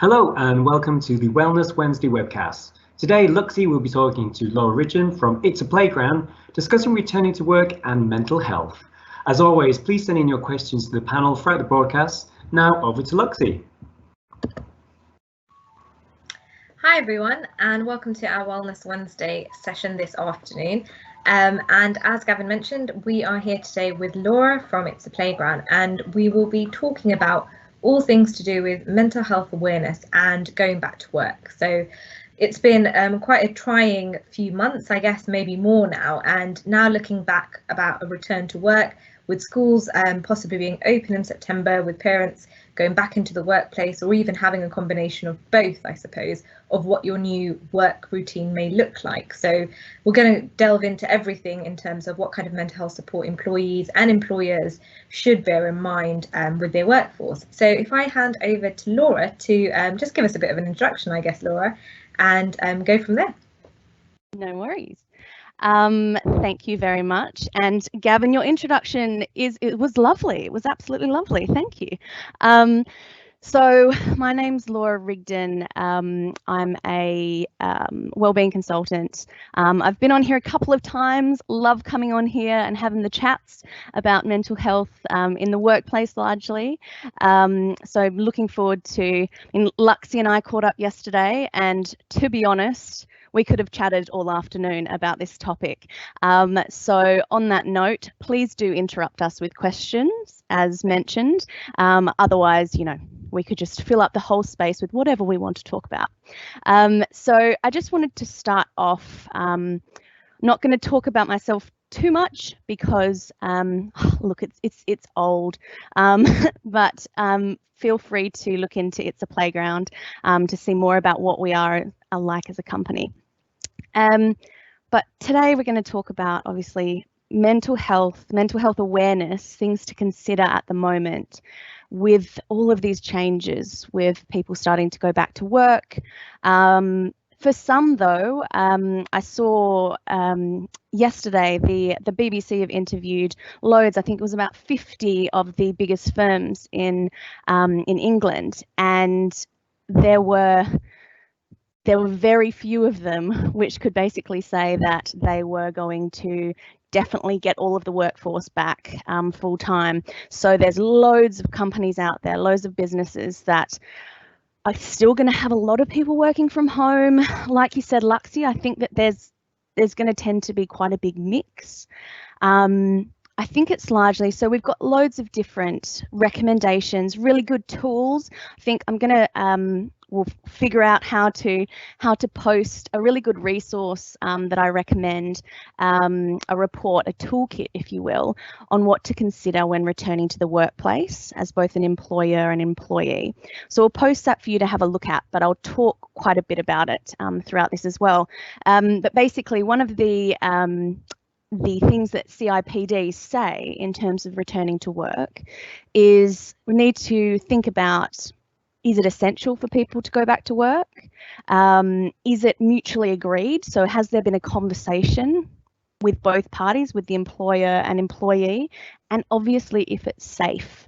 Hello and welcome to the Wellness Wednesday webcast. Today, Luxie will be talking to Laura Rigden from It's a Playground, discussing returning to work and mental health. As always, please send in your questions to the panel throughout the broadcast. Now over to Luxie. Hi everyone, and welcome to our Wellness Wednesday session this afternoon. And as Gavin mentioned, we are here today with Laura from It's a Playground, and we will be talking about all things to do with mental health awareness and going back to work. So it's been quite a trying few months, I guess, maybe more now, and now looking back about a return to work with schools possibly being open in September, with parents going back into the workplace, or even having a combination of both, I suppose, of what your new work routine may look like. So we're going to delve into everything in terms of what kind of mental health support employees and employers should bear in mind with their workforce. So if I hand over to Laura to just give us a bit of an introduction, I guess, Laura, and go from there. No worries. Thank you very much. And Gavin, your introduction was lovely. It was absolutely lovely. Thank you. So my name's Laura Rigden. I'm a wellbeing consultant. I've been on here a couple of times. Love coming on here and having the chats about mental health in the workplace largely. So looking forward to, Luxie and I caught up yesterday, and to be honest, we could have chatted all afternoon about this topic. So on that note, please do interrupt us with questions as mentioned. Otherwise, we could just fill up the whole space with whatever we want to talk about. So I just wanted to start off, not going to talk about myself too much because look, it's old, but feel free to look into It's a Playground to see more about what we are like as a company. But today we're going to talk about obviously mental health awareness, things to consider at the moment with all of these changes, with people starting to go back to work. For some though, I saw yesterday the BBC have interviewed loads, I think it was about 50 of the biggest firms in England, and there were very few of them which could basically say that they were going to definitely get all of the workforce back full time. So there's loads of companies out there, loads of businesses that are still going to have a lot of people working from home. Like you said, Luxie, I think that there's going to tend to be quite a big mix. I think it's largely, so we've got loads of different recommendations, really good tools. I think I'm going to, we'll figure out how to post a really good resource that I recommend, a report, a toolkit, if you will, on what to consider when returning to the workplace as both an employer and employee. So we'll post that for you to have a look at, but I'll talk quite a bit about it throughout this as well. But basically, one of the things that CIPD say in terms of returning to work is we need to think about, is it essential for people to go back to work? Is it mutually agreed? So has there been a conversation with both parties, with the employer and employee? And obviously if it's safe.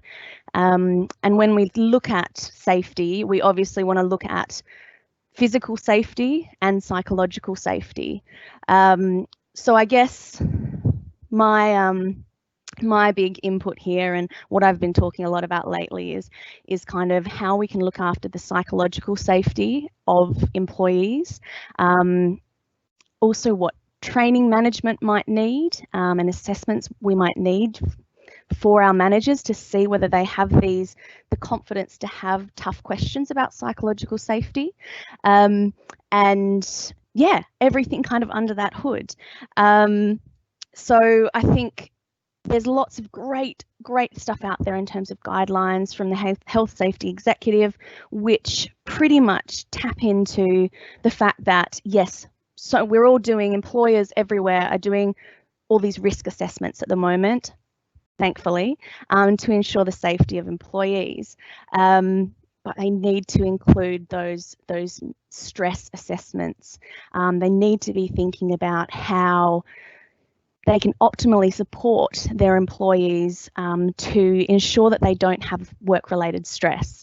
And when we look at safety, we obviously want to look at physical safety and psychological safety. So I guess my big input here, and what I've been talking a lot about lately, is kind of how we can look after the psychological safety of employees. Also what training management might need, and assessments we might need for our managers to see whether they have the confidence to have tough questions about psychological safety. And yeah, everything kind of under that hood. So I think there's lots of great stuff out there in terms of guidelines from the Health Safety Executive, which pretty much tap into the fact that, yes, so we're all doing, employers everywhere are doing all these risk assessments at the moment, thankfully, to ensure the safety of employees. But they need to include those stress assessments. They need to be thinking about how they can optimally support their employees to ensure that they don't have work-related stress.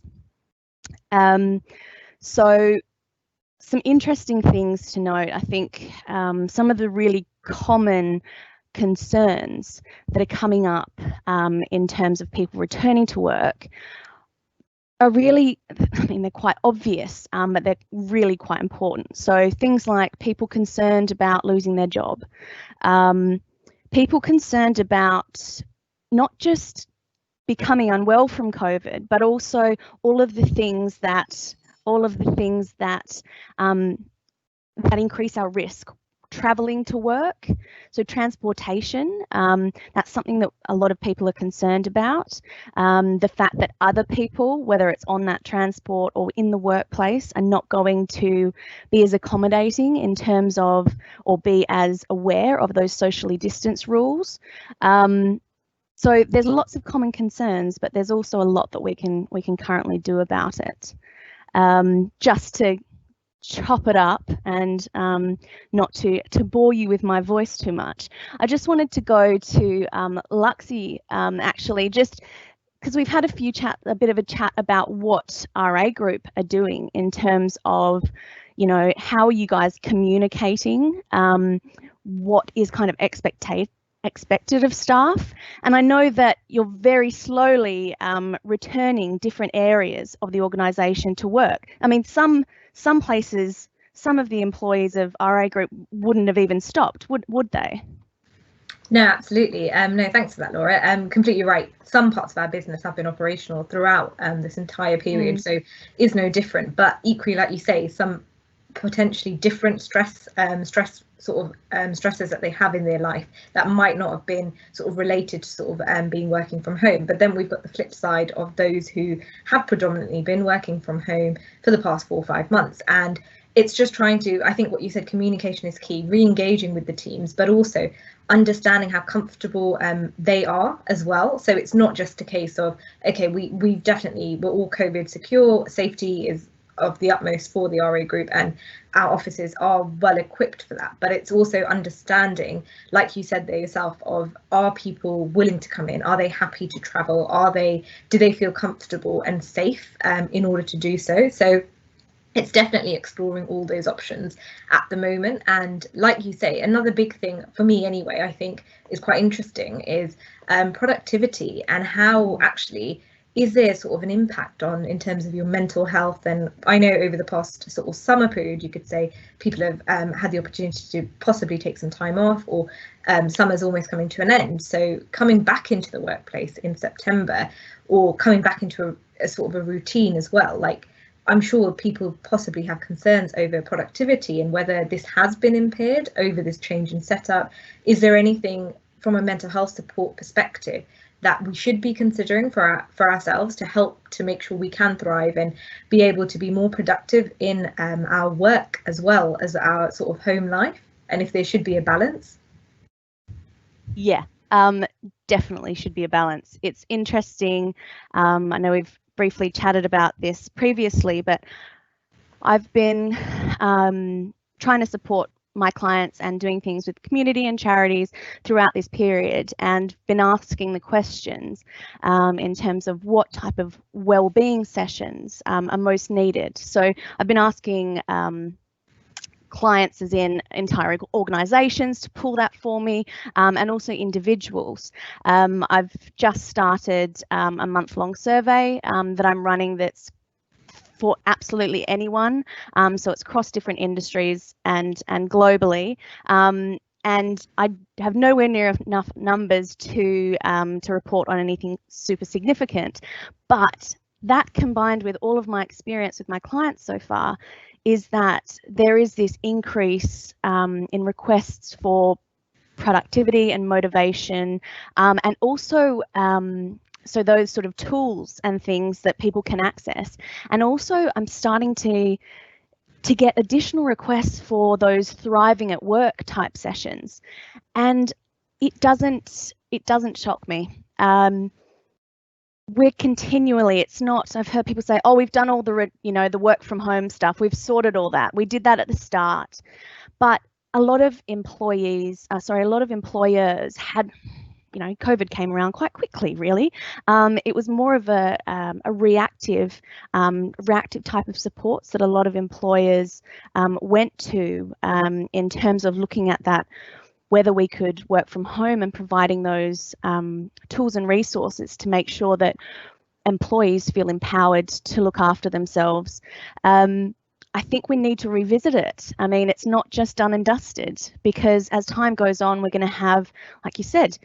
So some interesting things to note, I think some of the really common concerns that are coming up in terms of people returning to work are really, I mean, they're quite obvious, but they're really quite important. So things like people concerned about losing their job, people concerned about not just becoming unwell from COVID, but also all of the things that that increase our risk. Traveling to work, so transportation, that's something that a lot of people are concerned about. The fact that other people, whether it's on that transport or in the workplace, are not going to be as accommodating in terms of, or be as aware of those socially distanced rules. So there's lots of common concerns, but there's also a lot that we can currently do about it. Just to chop it up and not to bore you with my voice too much, I just wanted to go to Luxy, actually, just because we've had a bit of a chat about what RA Group are doing in terms of, you know, how are you guys communicating, what is kind of expected of staff. And I know that you're very slowly returning different areas of the organisation to work. I mean, some places, some of the employees of RA Group wouldn't have even stopped, would they? No, absolutely. No, thanks for that, Laura. Completely right. Some parts of our business have been operational throughout this entire period, so is no different. But equally, like you say, some potentially different stresses that they have in their life that might not have been sort of related to sort of being working from home. But then we've got the flip side of those who have predominantly been working from home for the past 4 or 5 months, and it's just trying to, I think what you said, communication is key, re-engaging with the teams, but also understanding how comfortable they are as well. So it's not just a case of, okay, we're all COVID secure, safety is of the utmost for the RA Group and our offices are well equipped for that, but it's also understanding, like you said there yourself, of are people willing to come in, are they happy to travel, do they feel comfortable and safe in order to do so. So it's definitely exploring all those options at the moment. And like you say, another big thing for me anyway, I think is quite interesting is productivity and how actually is there sort of an impact on in terms of your mental health. And I know over the past sort of summer period, you could say people have had the opportunity to possibly take some time off, or summer's almost coming to an end. So coming back into the workplace in September, or coming back into a sort of a routine as well, like I'm sure people possibly have concerns over productivity and whether this has been impaired over this change in setup. Is there anything from a mental health support perspective that we should be considering for ourselves to help to make sure we can thrive and be able to be more productive in our work as well as our sort of home life, and if there should be a balance? Yeah, definitely should be a balance. It's interesting. I know we've briefly chatted about this previously, but I've been trying to support my clients and doing things with community and charities throughout this period, and been asking the questions in terms of what type of wellbeing sessions are most needed. So I've been asking clients, as in entire organisations, to pull that for me, and also individuals. I've just started a month-long survey that I'm running that's for absolutely anyone, so it's across different industries and globally, and I have nowhere near enough numbers to report on anything super significant, but that combined with all of my experience with my clients so far is that there is this increase in requests for productivity and motivation, and also so those sort of tools and things that people can access. And also I'm starting to get additional requests for those thriving at work type sessions, and it doesn't shock me. We're continually, it's not, I've heard people say, oh, we've done all the, the work from home stuff, we've sorted all that, we did that at the start. But a lot of employers had, COVID came around quite quickly, really. It was more of a reactive type of supports that a lot of employers went to in terms of looking at that, whether we could work from home and providing those tools and resources to make sure that employees feel empowered to look after themselves. I think we need to revisit it. I mean, it's not just done and dusted, because as time goes on, we're going to have, like you said,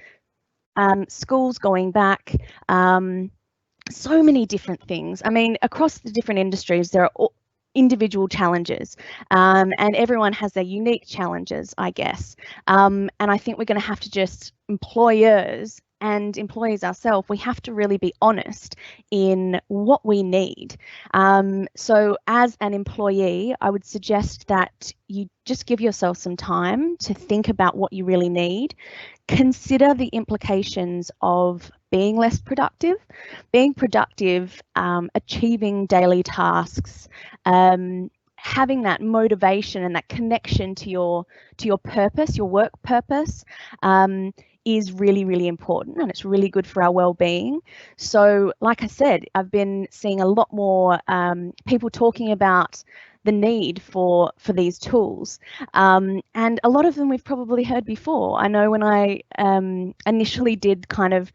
schools going back, so many different things. I mean, across the different industries, there are individual challenges, and everyone has their unique challenges, I guess. And I think we're going to have to just, employers and employees ourselves, we have to really be honest in what we need. So as an employee, I would suggest that you just give yourself some time to think about what you really need. Consider the implications of being less productive, achieving daily tasks, having that motivation and that connection to your purpose, your work purpose, is really, really important, and it's really good for our well-being. So like I said, I've been seeing a lot more people talking about the need for these tools, and a lot of them we've probably heard before. I know when I initially did kind of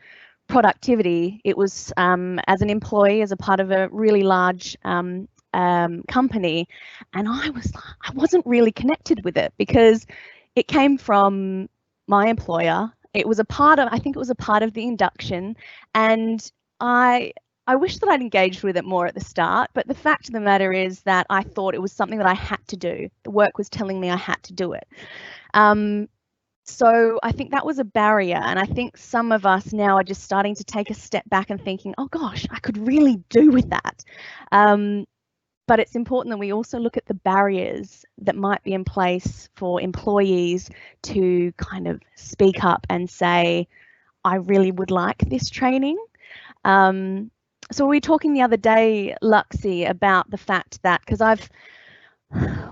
productivity, it was as an employee, as a part of a really large company, and I wasn't really connected with it because it came from my employer. It was I think it was a part of the induction, and I wish that I'd engaged with it more at the start, but the fact of the matter is that I thought it was something that I had to do. The work was telling me I had to do it. So I think that was a barrier, and I think some of us now are just starting to take a step back and thinking, oh gosh, I could really do with that. But it's important that we also look at the barriers that might be in place for employees to kind of speak up and say, I really would like this training. So we were talking the other day, Luxie, about the fact that, because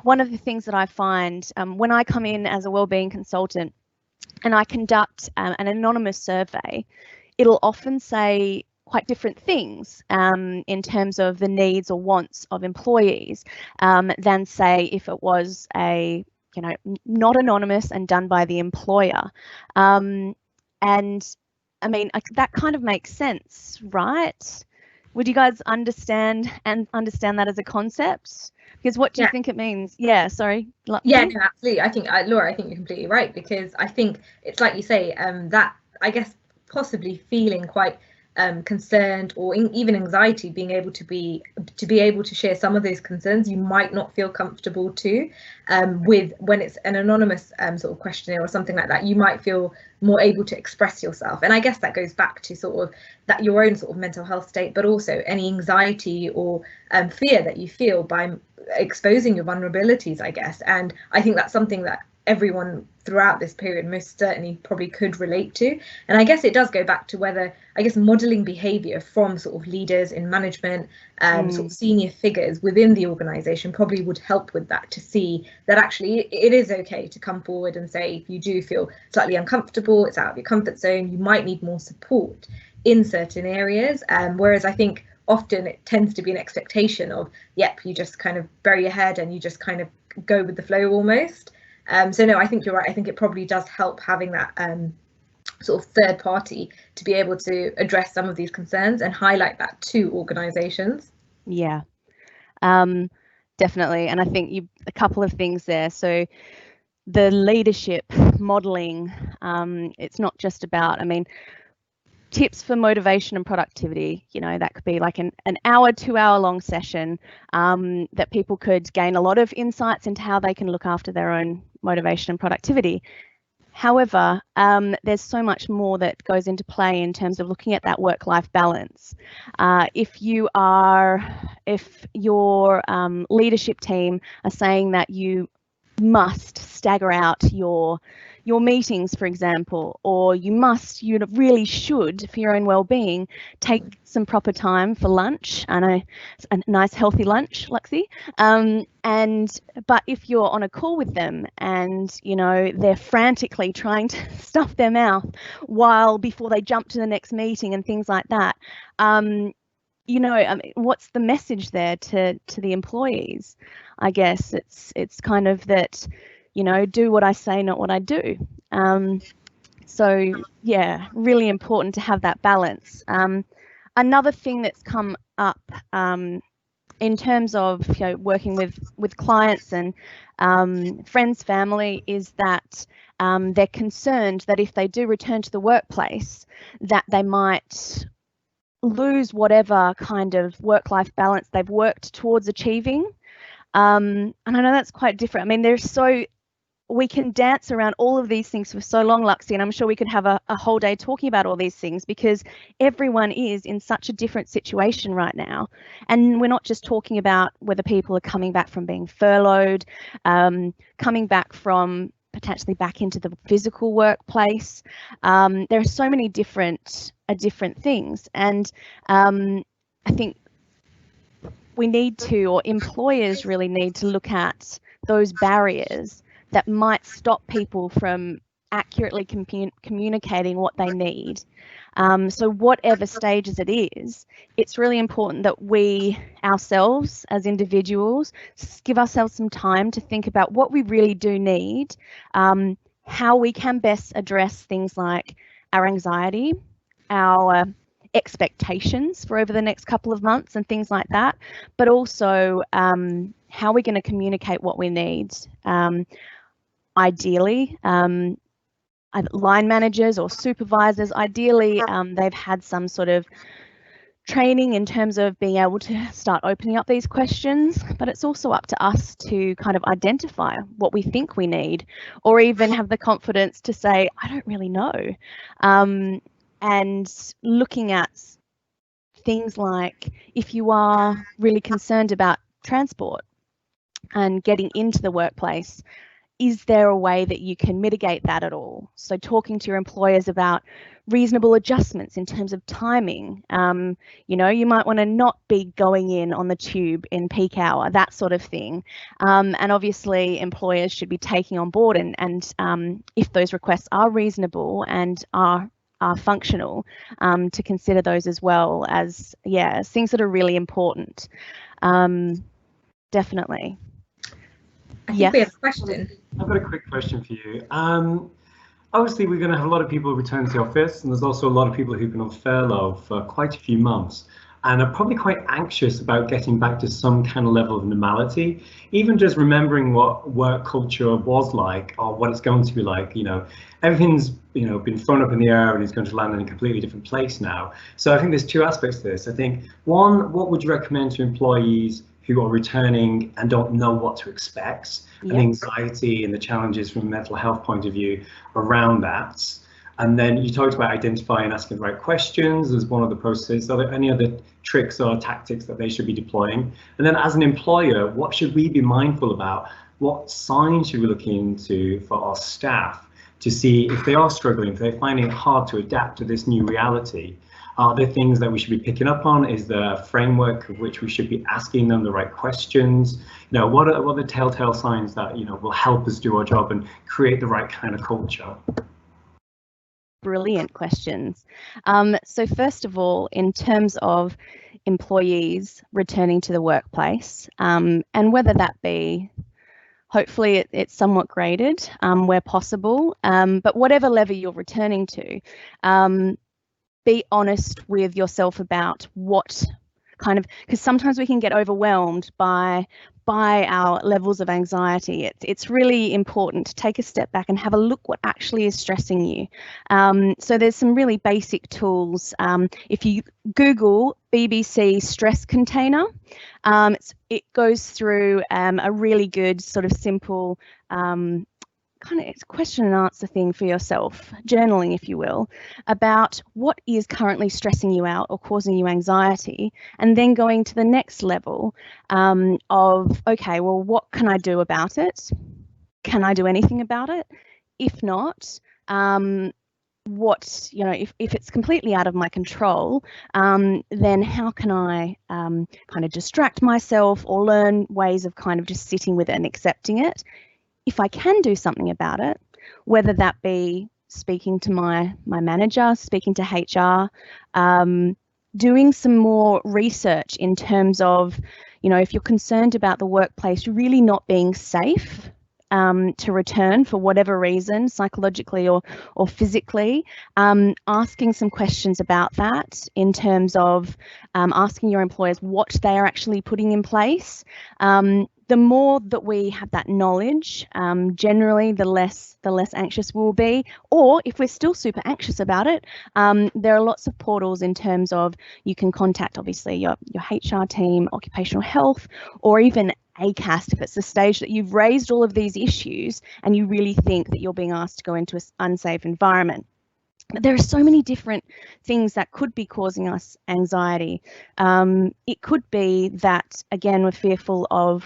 one of the things that I find when I come in as a wellbeing consultant and I conduct an anonymous survey, it'll often say quite different things in terms of the needs or wants of employees than, say, if it was not anonymous and done by the employer. And I mean, that kind of makes sense, right? Would you guys understand that as a concept? Because what do you think it means? Yeah, sorry. Yeah, no, absolutely. I think, Laura, I think you're completely right, because I think it's like you say, that, I guess, possibly feeling quite concerned or even anxiety, being able to be able to share some of those concerns you might not feel comfortable to with when it's an anonymous sort of questionnaire or something like that. You might feel more able to express yourself, and I guess that goes back to sort of that your own sort of mental health state, but also any anxiety or fear that you feel by exposing your vulnerabilities, I guess. And I think that's something that everyone throughout this period most certainly probably could relate to. And I guess it does go back to whether, I guess, modeling behavior from sort of leaders in management, sort of senior figures within the organization probably would help with that, to see that actually it is okay to come forward and say, if you do feel slightly uncomfortable, it's out of your comfort zone, you might need more support in certain areas. Whereas I think often it tends to be an expectation of, yep, you just kind of bury your head and you just kind of go with the flow almost. So no, I think you're right. I think it probably does help having that sort of third party to be able to address some of these concerns and highlight that to organisations. Yeah, definitely. And I think a couple of things there. So the leadership modelling, it's not just about, I mean, tips for motivation and productivity, that could be like an hour, 2 hour long session that people could gain a lot of insights into how they can look after their own motivation and productivity. However, there's so much more that goes into play in terms of looking at that work-life balance. If your leadership team are saying that you must stagger out your your meetings, for example, or you really should, for your own well-being, take some proper time for lunch. I know, a nice healthy lunch, Luxie. But if you're on a call with them and, you know, they're frantically trying to stuff their mouth before they jump to the next meeting and things like that, you know, what's the message there to the employees? I guess it's kind of that, you know, do what I say, not what I do. So yeah, really important to have that balance. Another thing that's come up in terms of, you know, working with clients and friends, family, is that they're concerned that if they do return to the workplace, that they might lose whatever kind of work-life balance they've worked towards achieving. And I know that's quite different. I mean, we can dance around all of these things for so long, Luxie, and I'm sure we could have a whole day talking about all these things, because everyone is in such a different situation right now. And we're not just talking about whether people are coming back from being furloughed, coming back from potentially back into the physical workplace. There are so many different things, and I think we need to, or employers really need to, look at those barriers that might stop people from accurately communicating what they need. So whatever stages it is, it's really important that we ourselves as individuals give ourselves some time to think about what we really do need, how we can best address things like our anxiety, our expectations for over the next couple of months and things like that, but also how we're going to communicate what we need. Ideally, line managers or supervisors, ideally they've had some sort of training in terms of being able to start opening up these questions, but it's also up to us to kind of identify what we think we need, or even have the confidence to say, I don't really know. And looking at things like, if you are really concerned about transport and getting into the workplace, is there a way that you can mitigate that at all? So talking to your employers about reasonable adjustments in terms of timing. You know, you might want to not be going in on the tube in peak hour, that sort of thing. And obviously employers should be taking on board and if those requests are reasonable and are functional, to consider those as well as, as things that are really important. Definitely. I think we have a question. I've got a quick question for you. Obviously, we're going to have a lot of people return to the office, and there's also a lot of people who've been on furlough for quite a few months and are probably quite anxious about getting back to some kind of level of normality, even just remembering what work culture was like or what it's going to be like. You know, everything's, you know, been thrown up in the air and it's going to land in a completely different place now. So I think there's two aspects to this. I think, one, what would you recommend to employees who are returning and don't know what to expect, and anxiety and the challenges from a mental health point of view around that? And then you talked about identifying and asking the right questions as one of the processes. Are there any other tricks or tactics that they should be deploying? And then as an employer, what should we be mindful about? What signs should we look into for our staff to see if they are struggling, if they're finding it hard to adapt to this new reality? Are there things that we should be picking up on? Is there a framework of which we should be asking them the right questions? You know, what are the telltale signs that, you know, will help us do our job and create the right kind of culture? Brilliant questions. So first of all, in terms of employees returning to the workplace, and whether that be, hopefully it's somewhat graded where possible, but whatever level you're returning to, be honest with yourself about what kind of, because sometimes we can get overwhelmed by our levels of anxiety. It's really important to take a step back and have a look what actually is stressing you. So there's some really basic tools. If you Google BBC stress container, it goes through a really good sort of simple kind of, it's a question and answer thing for yourself, journaling, if you will, about what is currently stressing you out or causing you anxiety, and then going to the next level of, okay, well, what can I do about it? Can I do anything about it? if not, what, if it's completely out of my control, then how can I kind of distract myself or learn ways of kind of just sitting with it and accepting it? If I can do something about it, whether that be speaking to my manager, speaking to HR, doing some more research in terms of, if you're concerned about the workplace really not being safe to return for whatever reason, psychologically or physically, asking some questions about that in terms of asking your employers what they are actually putting in place. The more that we have that knowledge, generally the less anxious we'll be. Or if we're still super anxious about it, there are lots of portals in terms of you can contact obviously your HR team, occupational health, or even ACAST if it's the stage that you've raised all of these issues and you really think that you're being asked to go into an unsafe environment. But there are so many different things that could be causing us anxiety. It could be that, again, we're fearful of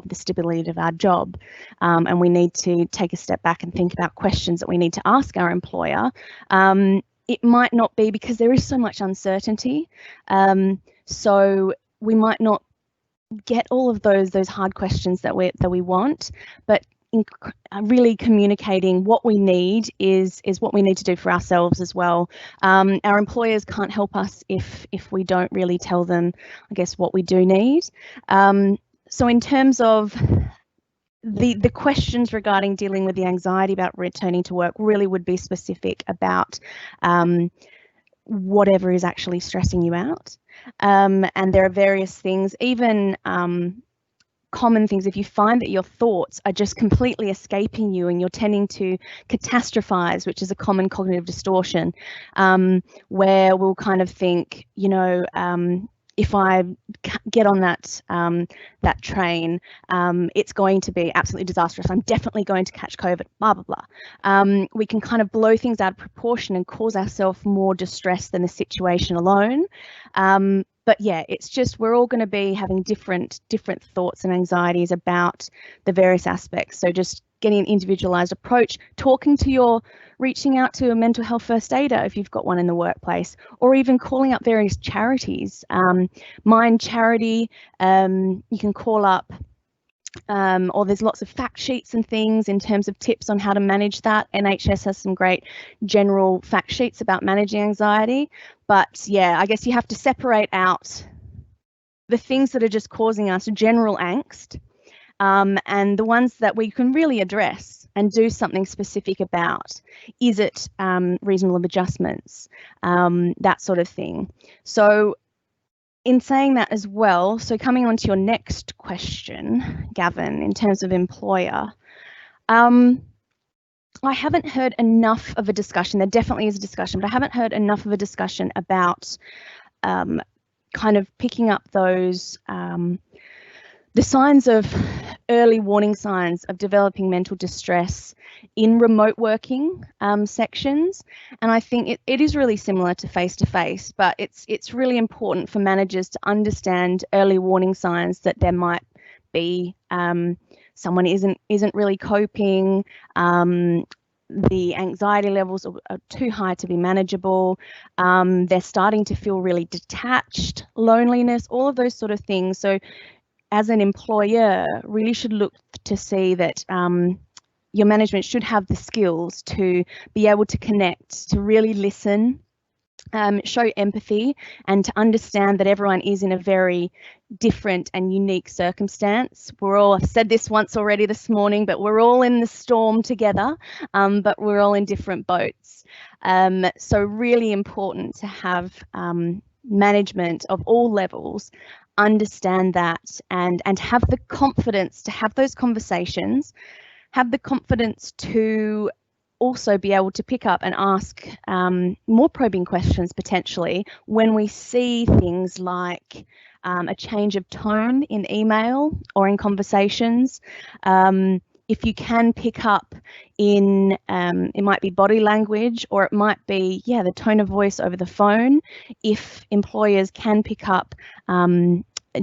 the stability of our job, and we need to take a step back and think about questions that we need to ask our employer. It might not be because there is so much uncertainty, so we might not get all of those hard questions that we want, but really communicating what we need is what we need to do for ourselves as well. Our employers can't help us if we don't really tell them, I guess, what we do need. So in terms of the questions regarding dealing with the anxiety about returning to work really would be specific about whatever is actually stressing you out. And there are various things, even common things. If you find that your thoughts are just completely escaping you and you're tending to catastrophize, which is a common cognitive distortion, where we'll kind of think, if I get on that train, it's going to be absolutely disastrous. I'm definitely going to catch COVID, blah, blah, blah. We can kind of blow things out of proportion and cause ourselves more distress than the situation alone. But yeah, it's just we're all going to be having different thoughts and anxieties about the various aspects. So just getting an individualized approach, reaching out to a mental health first aider if you've got one in the workplace, or even calling up various charities. Mind Charity, you can call up, or there's lots of fact sheets and things in terms of tips on how to manage that. NHS has some great general fact sheets about managing anxiety. But yeah, I guess you have to separate out the things that are just causing us general angst, and the ones that we can really address and do something specific about. Is it reasonable adjustments, that sort of thing. So in saying that as well, so coming on to your next question, Gavin, in terms of employer, I haven't heard enough of a discussion. There definitely is a discussion, but I haven't heard enough of a discussion about kind of picking up those the signs of early warning signs of developing mental distress in remote working sections. And I think it is really similar to face-to-face, but it's really important for managers to understand early warning signs that there might be someone isn't really coping, the anxiety levels are too high to be manageable, they're starting to feel really detached, loneliness, all of those sort of things. So as an employer, really should look to see that your management should have the skills to be able to connect, to really listen, show empathy, and to understand that everyone is in a very different and unique circumstance. I've said this once already this morning, but we're all in the storm together, but we're all in different boats. So really important to have management of all levels understand that and have the confidence to have those conversations, have the confidence to also be able to pick up and ask more probing questions potentially when we see things like a change of tone in email or in conversations. If you can pick up in, it might be body language, or it might be, the tone of voice over the phone. If employers can pick up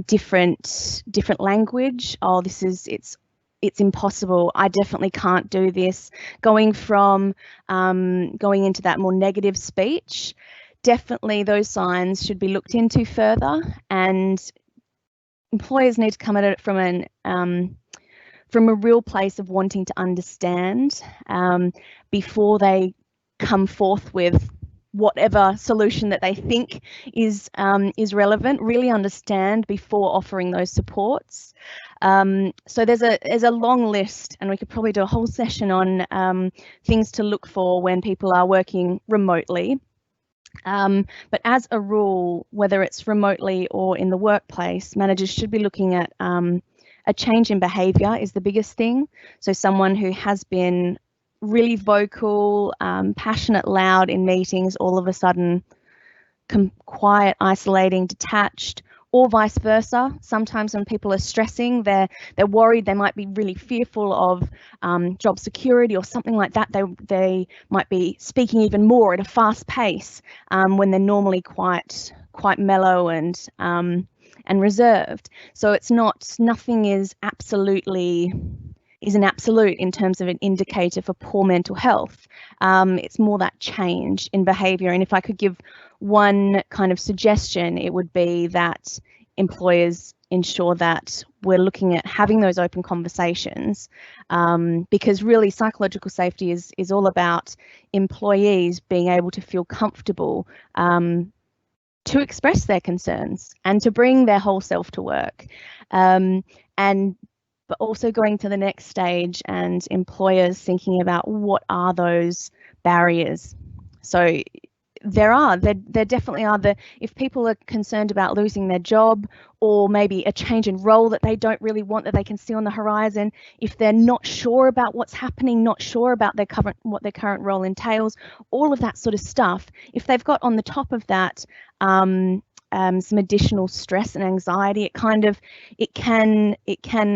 different language, it's it's impossible. I definitely can't do this. Going from going into that more negative speech, definitely those signs should be looked into further, and employers need to come at it from a real place of wanting to understand before they come forth with whatever solution that they think is relevant. Really understand before offering those supports. So there's a long list, and we could probably do a whole session on things to look for when people are working remotely. But as a rule, whether it's remotely or in the workplace, managers should be looking at a change in behaviour is the biggest thing. So someone who has been really vocal, passionate, loud in meetings, all of a sudden quiet, isolating, detached, or vice versa. Sometimes when people are stressing, they're worried, they might be really fearful of job security or something like that. They might be speaking even more at a fast pace when they're normally quite mellow and reserved. So it's nothing is an absolute in terms of an indicator for poor mental health. It's more that change in behaviour. And if I could give one kind of suggestion, it would be that employers ensure that we're looking at having those open conversations, because really psychological safety is all about employees being able to feel comfortable to express their concerns and to bring their whole self to work. But also going to the next stage and employers thinking about what are those barriers. So there definitely are. If people are concerned about losing their job, or maybe a change in role that they don't really want, that they can see on the horizon, if they're not sure about what's happening, not sure about what their current role entails, all of that sort of stuff, if they've got on the top of that some additional stress and anxiety, it can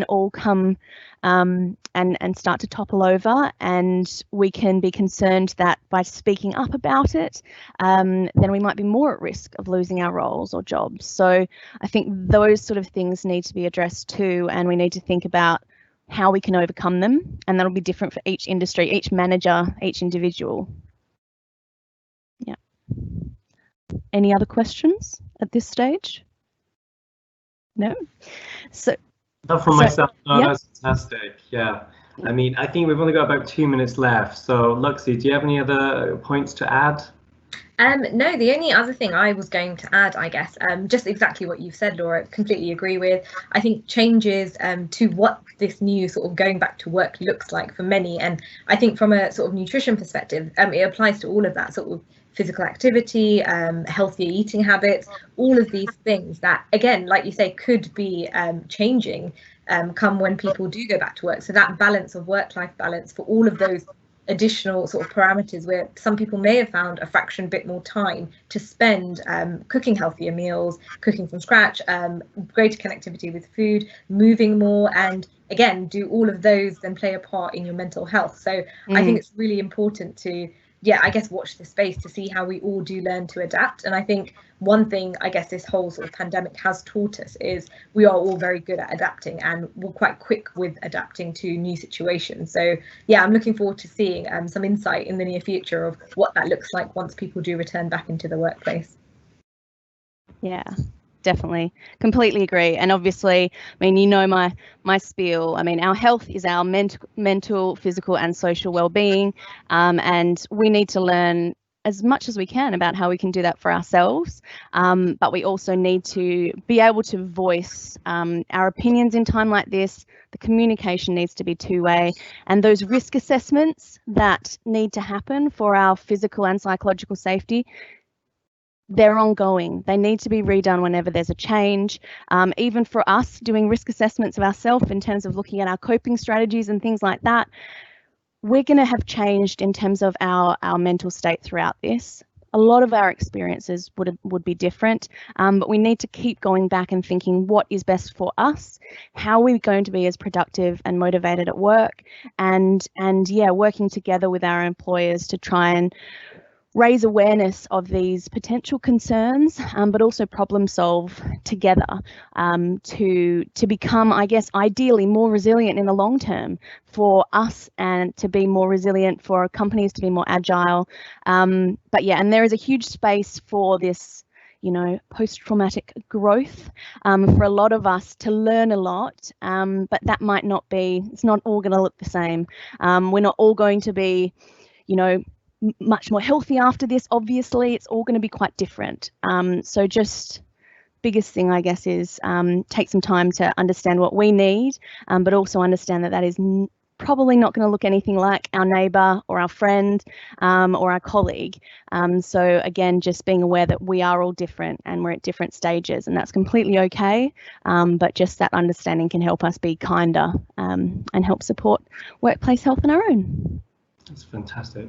all come and start to topple over, and we can be concerned that by speaking up about it, then we might be more at risk of losing our roles or jobs. So I think those sort of things need to be addressed too, and we need to think about how we can overcome them, and that'll be different for each industry, each manager, each individual. Yeah. Any other questions at this stage? No? Not from myself. No, yeah. That's fantastic. Yeah. I mean, I think we've only got about 2 minutes left. So, Luxie, do you have any other points to add? No, the only other thing I was going to add, I guess, just exactly what you've said, Laura, completely agree with. I think changes to what this new sort of going back to work looks like for many. And I think from a sort of nutrition perspective, it applies to all of that sort of physical activity, healthier eating habits, all of these things that, again, like you say, could be changing come when people do go back to work. So that balance of work-life balance for all of those additional sort of parameters, where some people may have found a fraction bit more time to spend cooking healthier meals, cooking from scratch, greater connectivity with food, moving more, and again, do all of those then play a part in your mental health. So I think it's really important to, I guess, watch the space to see how we all do learn to adapt. And I think one thing, I guess, this whole sort of pandemic has taught us is we are all very good at adapting, and we're quite quick with adapting to new situations. So yeah, I'm looking forward to seeing some insight in the near future of what that looks like once people do return back into the workplace. Yeah, definitely. Completely agree. And obviously, I mean, you know my spiel. I mean, our health is our mental, physical and social well-being, and we need to learn as much as we can about how we can do that for ourselves, but we also need to be able to voice our opinions in time like this. The communication needs to be two-way, and those risk assessments that need to happen for our physical and psychological safety, they're ongoing. They need to be redone whenever there's a change. Even for us doing risk assessments of ourselves in terms of looking at our coping strategies and things like that, we're going to have changed in terms of our mental state throughout this. A lot of our experiences would be different, but we need to keep going back and thinking what is best for us, how are we going to be as productive and motivated at work, and yeah, working together with our employers to try and raise awareness of these potential concerns, but also problem solve together to become, I guess, ideally more resilient in the long term for us, and to be more resilient for companies to be more agile. But yeah, and there is a huge space for this, you know, post-traumatic growth for a lot of us to learn a lot, but that might not be, it's not all going to look the same. We're not all going to be, you know, much more healthy after this. Obviously, it's all going to be quite different. So just biggest thing, I guess, is take some time to understand what we need, but also understand that that is probably not going to look anything like our neighbour or our friend or our colleague. So again, just being aware that we are all different and we're at different stages, and that's completely okay. But just that understanding can help us be kinder and help support workplace health on our own. That's fantastic.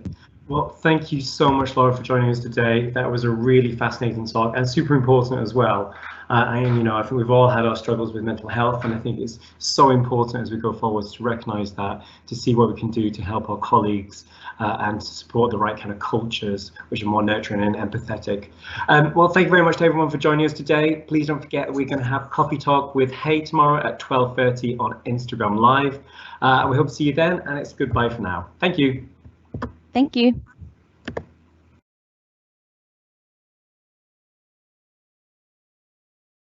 Well, thank you so much, Laura, for joining us today. That was a really fascinating talk and super important as well. And, you know, I think we've all had our struggles with mental health, and I think it's so important as we go forward to recognise that, to see what we can do to help our colleagues and to support the right kind of cultures which are more nurturing and empathetic. Well, thank you very much to everyone for joining us today. Please don't forget that we're going to have Coffee Talk with Hay tomorrow at 12:30 on Instagram Live. We hope to see you then, and it's goodbye for now. Thank you. Thank you.